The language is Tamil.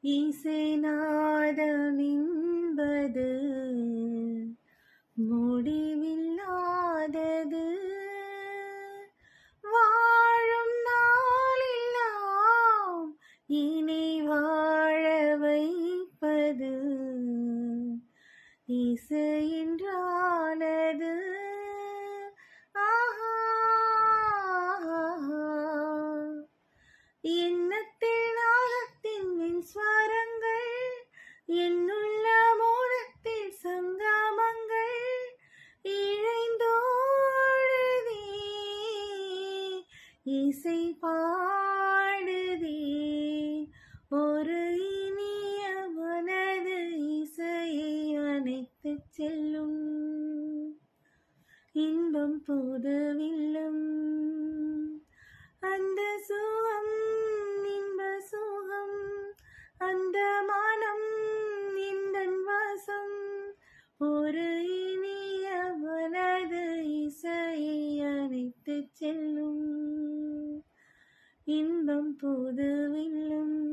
இசைநாதமென்பது முடிவில்லாதது. வாழும் நாளெல்லாம் இனி வாழ வைப்பது இசையென்றானது. ஆஹா, எண்ணத்தில் நாகத்தின் ஸ்வரங்கள், என்னுள்ள மோனத்தில் சங்கமங்கள் இழைந்தோடுதே, இசை பாடுதே. ஒரு இனிய மனது இசையை அணைத்துச் செல்லும், இன்பம் புதுவில்லும். அந்த சுகம் இன்ப சுகம், அந்த மனம் இந்தன் வசம். ஒரு இனிய மனது இசையை அணைத்துச் செல்லும், இன்பம் புதுவில்லும்.